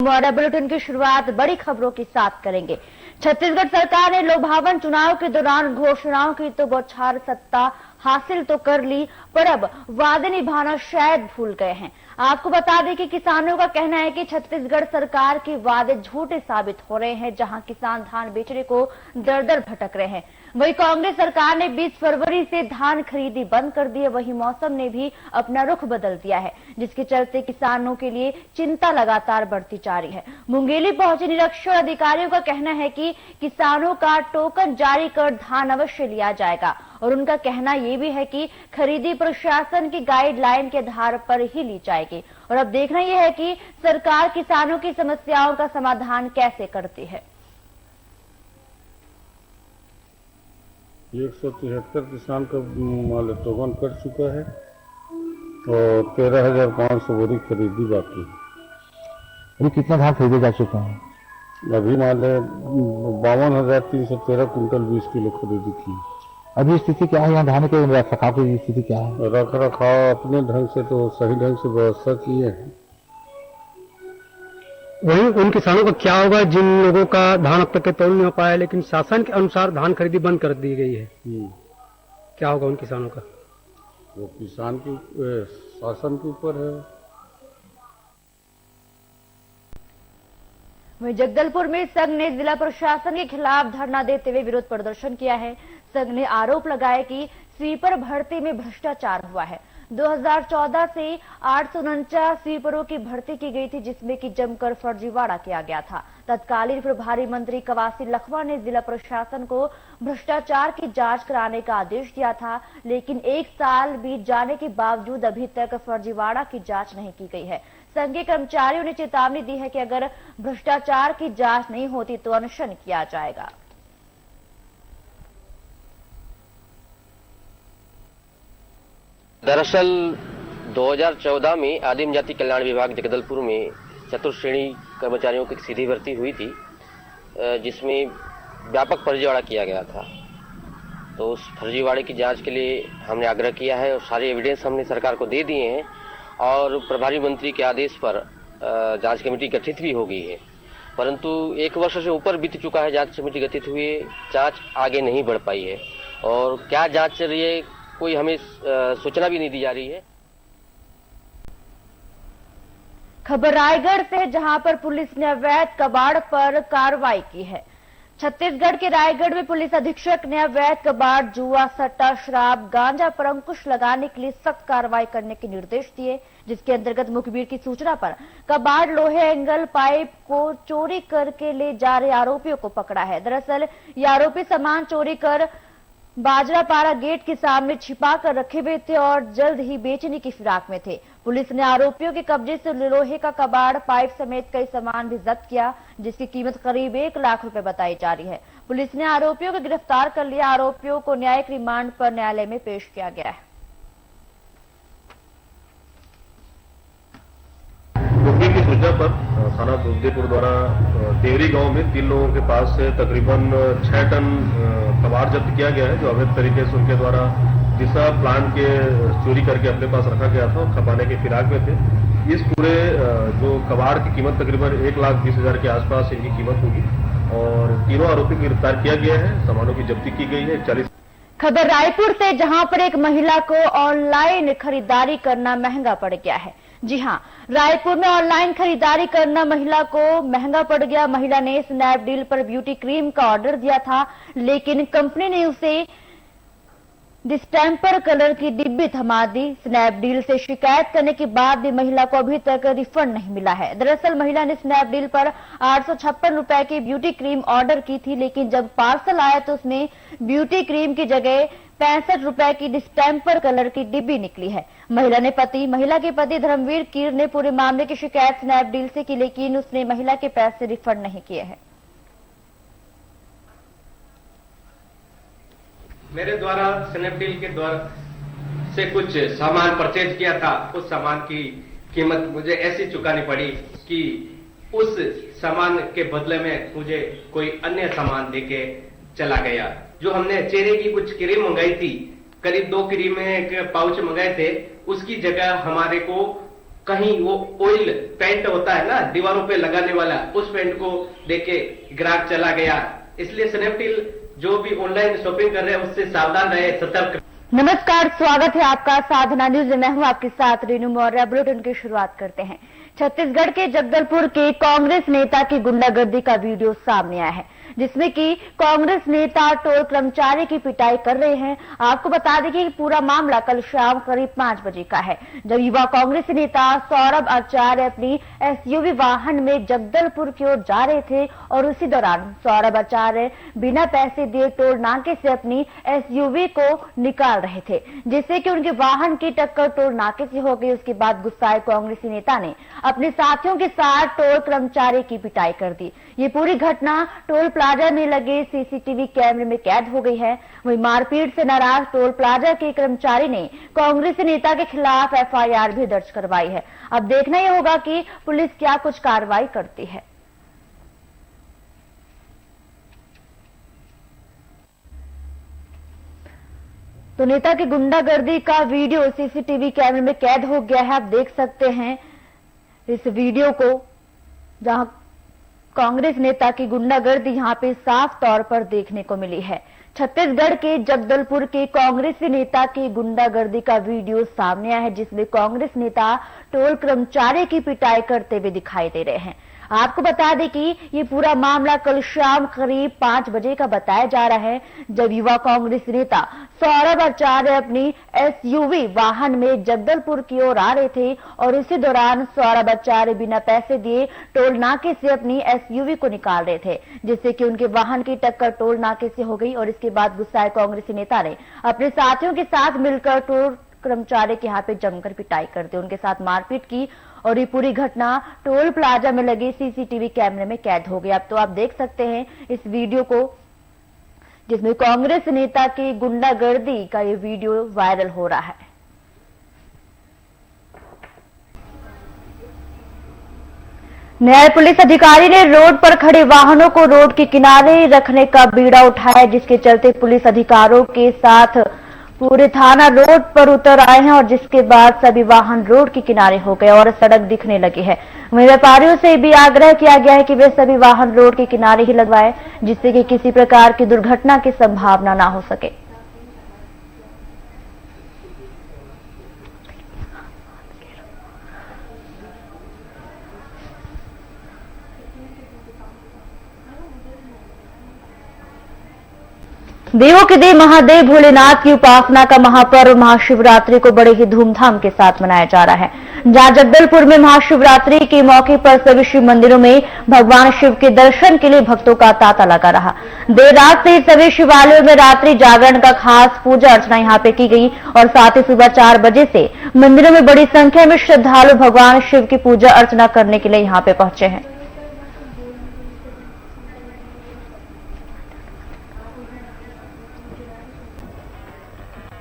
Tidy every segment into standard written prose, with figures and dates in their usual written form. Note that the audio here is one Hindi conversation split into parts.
बड़ा बुलेटिन की शुरुआत बड़ी खबरों के साथ करेंगे। छत्तीसगढ़ सरकार ने लोभावन चुनाव के दौरान घोषणाओं की तो बौछार सत्ता हासिल तो कर ली, पर अब वादे निभाना शायद भूल गए हैं। आपको बता दें कि किसानों का कहना है कि छत्तीसगढ़ सरकार के वादे झूठे साबित हो रहे हैं। जहां किसान धान बेचने को दर दर भटक रहे हैं, वहीं कांग्रेस सरकार ने 20 फरवरी से धान खरीदी बंद कर दी है। वहीं मौसम ने भी अपना रुख बदल दिया है, जिसके चलते किसानों के लिए चिंता लगातार बढ़ती जा रही है। मुंगेली पहुंचे निरीक्षण अधिकारियों का कहना है कि किसानों का टोकन जारी कर धान अवश्य लिया जाएगा, और उनका कहना यह भी है कि खरीदी प्रशासन की गाइडलाइन के आधार पर ही ली जाएगी। और अब देखना यह है कि सरकार किसानों की समस्याओं का समाधान कैसे करती है। 173 किसान का माल टोकन कर चुका है और 13,500 बोरी खरीदी बाकी है। अभी कितना धान खरीदे जा चुके हैं? अभी मान ले 52,313 कुंटल 20 किलो खरीदी की। अभी स्थिति क्या है यहाँ धान के रखरखाव की स्थिति क्या है? रख रखाव अपने ढंग से तो सही ढंग से व्यवस्था किए हैं। वहीं उन किसानों का क्या होगा जिन लोगों का धान अब तक के तौल नहीं हो पाया, लेकिन शासन के अनुसार धान खरीदी बंद कर दी गई है? क्या होगा उन किसानों का? वो किसान के शासन के ऊपर है। वहीं जगदलपुर में संघ ने जिला प्रशासन के खिलाफ धरना देते हुए विरोध प्रदर्शन किया है। संघ ने आरोप लगाया कि स्वीपर भर्ती में भ्रष्टाचार हुआ है। 2014 से 849 स्वीपरों की भर्ती की गई थी, जिसमें कि जमकर फर्जीवाड़ा किया गया था। तत्कालीन प्रभारी मंत्री कवासी लखवा ने जिला प्रशासन को भ्रष्टाचार की जांच कराने का आदेश दिया था, लेकिन 1 साल बीत जाने के बावजूद अभी तक फर्जीवाड़ा की जांच नहीं की गई है। संघ के कर्मचारियों ने चेतावनी दी है कि अगर भ्रष्टाचार की जांच नहीं होती तो अनशन किया जाएगा। दरअसल 2014 में आदिम जाति कल्याण विभाग जगदलपुर में चतुर्श्रेणी कर्मचारियों की सीधी भर्ती हुई थी, जिसमें व्यापक फर्जीवाड़ा किया गया था। तो उस फर्जीवाड़े की जांच के लिए हमने आग्रह किया है और सारे एविडेंस हमने सरकार को दे दिए हैं, और प्रभारी मंत्री के आदेश पर जांच कमेटी गठित भी हो गई है। परंतु 1 वर्ष से ऊपर बीत चुका है जांच कमेटी गठित हुए, जांच आगे नहीं बढ़ पाई है। और क्या जांच चल रही है, कोई हमें सूचना भी नहीं दी जा रही है। खबर रायगढ़ से, जहां पर पुलिस ने अवैध कबाड़ पर कार्रवाई की है। छत्तीसगढ़ के रायगढ़ में पुलिस अधीक्षक ने अवैध कबाड़, जुआ, सट्टा, शराब, गांजा पर अंकुश लगाने के लिए सख्त कार्रवाई करने के निर्देश दिए, जिसके अंतर्गत मुखबिर की सूचना पर कबाड़, लोहे, एंगल, पाइप को चोरी करके ले जा रहे आरोपियों को पकड़ा है। दरअसल ये आरोपी सामान चोरी कर बाजरापारा गेट के सामने छिपा कर रखे हुए थे और जल्द ही बेचने की फिराक में थे। पुलिस ने आरोपियों के कब्जे से लोहे का कबाड़, पाइप समेत कई सामान भी जब्त किया, जिसकी कीमत करीब 1 लाख रुपए बताई जा रही है। पुलिस ने आरोपियों को गिरफ्तार कर लिया। आरोपियों को न्यायिक रिमांड पर न्यायालय में पेश किया गया है। मुखबिर की सूचना पर थाना दुर्गेपुर द्वारा देवरी गांव में 3 लोगों के पास से तकरीबन 6 टन कबाड़ जब्त किया गया है, जो अवैध तरीके से उनके द्वारा दिशा प्लांट के चोरी करके अपने पास रखा गया था और खपाने के फिराक में थे। इस पूरे जो कबाड़ की कीमत तकरीबन 1,20,000 के आसपास इनकी कीमत होगी, और तीनों आरोपी को गिरफ्तार किया गया है। सामानों की जब्ती की गई है। 40 खबर रायपुर से, जहां पर एक महिला को ऑनलाइन खरीदारी करना महंगा पड़ गया है। जी हां, रायपुर में ऑनलाइन खरीदारी करना महिला को महंगा पड़ गया। महिला ने स्नैपडील पर ब्यूटी क्रीम का ऑर्डर दिया था, लेकिन कंपनी ने उसे डिस्टेम्पर कलर की डिब्बी थमा दी। स्नैपडील से शिकायत करने के बाद भी महिला को अभी तक रिफंड नहीं मिला है। दरअसल महिला ने स्नैपडील पर 856 रुपए की ब्यूटी क्रीम ऑर्डर की थी, लेकिन जब पार्सल आया तो उसमें ब्यूटी क्रीम की जगह 65 रुपए की डिस्टेम्पर कलर की डिब्बी निकली है। महिला के पति धर्मवीर कीर ने पूरे मामले की शिकायत स्नैपडील से की, लेकिन उसने महिला के पैसे रिफंड नहीं किए हैं। मेरे द्वारा स्नैपडील के द्वारा से कुछ सामान परचेज किया था। उस सामान की कीमत मुझे ऐसी चुकानी पड़ी कि उस सामान के बदले में मुझे कोई अन्य सामान देके चला गया। जो हमने चेहरे की कुछ क्रीम मंगाई थी, करीब 2 क्रीम के पाउच मंगाए थे, उसकी जगह हमारे को कहीं वो ऑयल पेंट होता है ना दीवारों पे लगाने वाला, उस पेंट को देके ग्राहक चला गया। इसलिए स्नैपडील जो भी ऑनलाइन शॉपिंग कर रहे हैं उससे सावधान रहे, सतर्क। नमस्कार, स्वागत है आपका साधना न्यूज में। मैं हूं आपके साथ रीनू मौर्य। बुलेटिन की शुरुआत करते हैं। छत्तीसगढ़ के जगदलपुर के कांग्रेस नेता की गुंडागर्दी का वीडियो सामने आया है, जिसमें कि कांग्रेस नेता टोल कर्मचारी की पिटाई कर रहे हैं। आपको बता दें कि पूरा मामला कल शाम करीब 5 बजे का है, जब युवा कांग्रेस नेता सौरभ आचार्य अपनी एसयूवी वाहन में जगदलपुर की ओर जा रहे थे और उसी दौरान सौरभ आचार्य बिना पैसे दिए टोल नाके से अपनी एसयूवी को निकाल रहे थे, जिससे कि उनके वाहन की टक्कर टोल नाके से हो गई। उसके बाद गुस्साए कांग्रेसी नेता ने अपने साथियों के साथ टोल कर्मचारी की पिटाई कर दी। ये पूरी घटना टोल प्लाजा में लगे सीसीटीवी कैमरे में कैद हो गई है। वहीं मारपीट से नाराज टोल प्लाजा के कर्मचारी ने कांग्रेसी नेता के खिलाफ एफआईआर भी दर्ज करवाई है। अब देखना यह होगा कि पुलिस क्या कुछ कार्रवाई करती है। तो नेता की गुंडागर्दी का वीडियो सीसीटीवी कैमरे में कैद हो गया है। आप देख सकते हैं इस वीडियो को, जहां कांग्रेस नेता की गुंडागर्दी यहां पे साफ तौर पर देखने को मिली है। छत्तीसगढ़ के जगदलपुर के कांग्रेसी नेता की गुंडागर्दी का वीडियो सामने आया है, जिसमें कांग्रेस नेता टोल कर्मचारी की पिटाई करते हुए दिखाई दे रहे हैं। आपको बता दें कि ये पूरा मामला कल शाम करीब 5 बजे का बताया जा रहा है, जब युवा कांग्रेस नेता सौरभ आचार्य अपनी एसयूवी वाहन में जगदलपुर की ओर आ रहे थे और इसी दौरान सौरभ आचार्य बिना पैसे दिए टोल नाके से अपनी एसयूवी को निकाल रहे थे, जिससे कि उनके वाहन की टक्कर टोल नाके से हो गई। और इसके बाद गुस्साए कांग्रेसी नेता ने अपने साथियों के साथ मिलकर टोल कर्मचारी के यहाँ पे जमकर पिटाई कर दी, उनके साथ मारपीट की और ये पूरी घटना टोल प्लाजा में लगे सीसीटीवी कैमरे में कैद हो गई। अब तो आप देख सकते हैं इस वीडियो को, जिसमें कांग्रेस नेता की गुंडागर्दी का ये वीडियो वायरल हो रहा है। न्याय पुलिस अधिकारी ने रोड पर खड़े वाहनों को रोड के किनारे रखने का बीड़ा उठाया, जिसके चलते पुलिस अधिकारियों के साथ पूरे थाना रोड पर उतर आए हैं और जिसके बाद सभी वाहन रोड के किनारे हो गए और सड़क दिखने लगी है। वहीं व्यापारियों से भी आग्रह किया गया है कि वे सभी वाहन रोड के किनारे ही लगवाएं, जिससे कि किसी प्रकार की दुर्घटना की संभावना ना हो सके। देवों के देव महादेव भोलेनाथ की उपासना का महापर्व महाशिवरात्रि को बड़े ही धूमधाम के साथ मनाया जा रहा है, जहां जगदलपुर में महाशिवरात्रि के मौके पर सभी शिव मंदिरों में भगवान शिव के दर्शन के लिए भक्तों का तांता लगा रहा। देर रात से सभी शिवालयों में रात्रि जागरण का खास पूजा अर्चना यहां पे की गई और साथ ही सुबह 4 बजे से मंदिरों में बड़ी संख्या में श्रद्धालु भगवान शिव की पूजा अर्चना करने के लिए यहाँ पे पहुंचे हैं।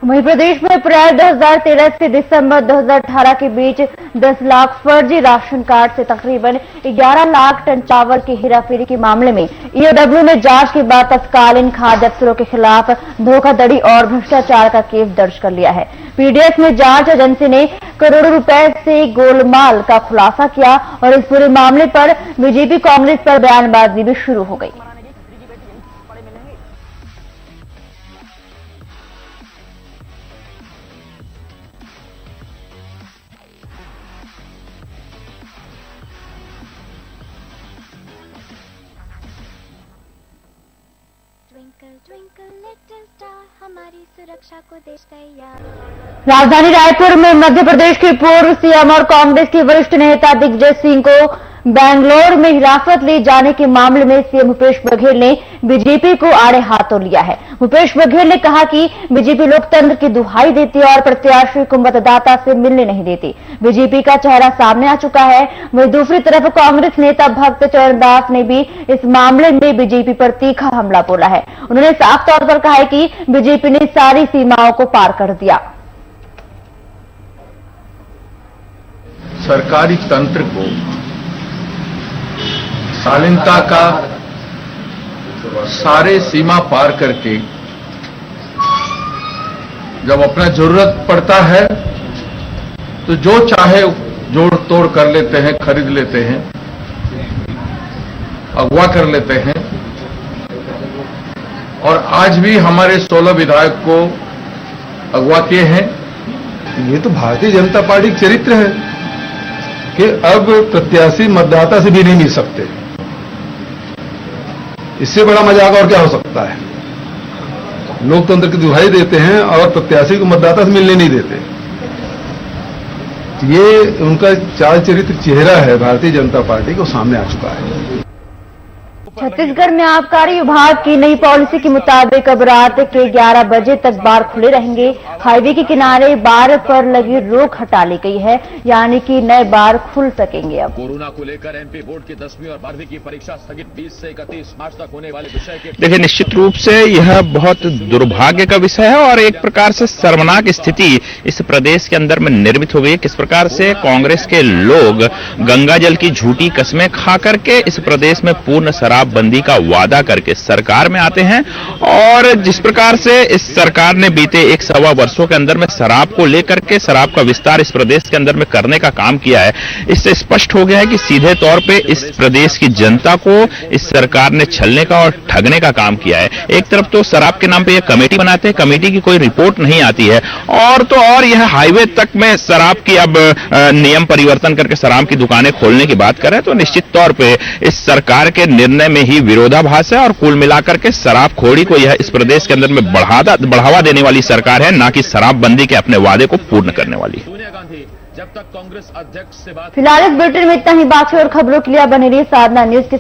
वहीं प्रदेश में अप्रैल 2013 से दिसंबर 2018 के बीच 10 लाख फर्जी राशन कार्ड से तकरीबन 11 लाख टन चावल की हेराफेरी के मामले में ईओडब्ल्यू ने जांच के बाद तत्कालीन खाद्य अफसरों के खिलाफ धोखाधड़ी और भ्रष्टाचार का केस दर्ज कर लिया है। पीडीएस में जांच एजेंसी ने करोड़ों रुपए से गोलमाल का खुलासा किया और इस पूरे मामले पर बीजेपी कांग्रेस पर बयानबाजी भी शुरू हो गई। हमारी सुरक्षा को देश तैयार। राजधानी रायपुर में मध्य प्रदेश के पूर्व सीएम और कांग्रेस के वरिष्ठ नेता दिग्विजय सिंह को बेंगलोर में हिरासत ले जाने के मामले में सीएम भूपेश बघेल ने बीजेपी को आड़े हाथों लिया है। भूपेश बघेल ने कहा कि बीजेपी लोकतंत्र की दुहाई देती है और प्रत्याशी को मतदाता से मिलने नहीं देती। बीजेपी का चेहरा सामने आ चुका है। वहीं दूसरी तरफ कांग्रेस नेता भक्त चरण दास ने भी इस मामले में बीजेपी पर तीखा हमला बोला है। उन्होंने साफ तौर पर कहा है कि बीजेपी ने सारी सीमाओं को पार कर दिया। सरकारी तंत्र को शालीनता का सारे सीमा पार करके जब अपना जरूरत पड़ता है तो जो चाहे जोड़ तोड़ कर लेते हैं, खरीद लेते हैं, अगवा कर लेते हैं। और आज भी हमारे 16 विधायक को अगवा किए हैं। ये तो भारतीय जनता पार्टी का चरित्र है कि अब प्रत्याशी मतदाता से भी नहीं मिल सकते। इससे बड़ा मजाक और क्या हो सकता है? लोकतंत्र की दुहाई देते हैं और प्रत्याशी को मतदाता से मिलने नहीं देते। ये उनका चाल चरित्र चेहरा है भारतीय जनता पार्टी को सामने आ चुका है। छत्तीसगढ़ में आबकारी विभाग की नई पॉलिसी के मुताबिक अब रात के 11 बजे तक बार खुले रहेंगे। हाईवे के किनारे बार पर लगी रोक हटा ली गई है, यानी कि नए बार खुल सकेंगे। अब कोरोना को लेकर एमपी बोर्ड की 10वीं और 12वीं की परीक्षा स्थगित 20 से 31 मार्च तक होने वाले विषय के देखिए, निश्चित रूप से यह बहुत दुर्भाग्य का विषय है और एक प्रकार से शर्मनाक स्थिति इस प्रदेश के अंदर में निर्मित हो गई है। किस प्रकार से कांग्रेस के लोग गंगा जल की झूठी कस्में खा करके इस प्रदेश में पूर्ण शराबबंदी का वादा करके सरकार में आते हैं, और जिस प्रकार से इस सरकार ने बीते 1-1.25 वर्षों के अंदर में शराब को लेकर के शराब का विस्तार इस प्रदेश के अंदर में करने का काम किया है, इससे स्पष्ट हो गया है कि सीधे तौर पे इस प्रदेश की जनता को इस सरकार ने छलने का और ठगने का काम किया है। एक तरफ तो शराब के नाम पे ये कमेटी बनाते हैं, कमेटी की कोई रिपोर्ट नहीं आती है, और तो और यह हाईवे तक में शराब की अब नियम परिवर्तन करके शराब की दुकानें खोलने की बात करें तो निश्चित तौर पे इस सरकार के निर्णय में ही विरोधाभास है, और कुल मिलाकर के शराबखोरी को यह इस प्रदेश के अंदर में बढ़ावा देने वाली सरकार है, ना कि शराबबंदी के अपने वादे को पूर्ण करने वाली। सोनिया गांधी जब तक कांग्रेस अध्यक्ष से बात फिलहाल इस बुलेटिन में इतना ही। बाकी और खबरों के लिए बने रहिए साधना न्यूज के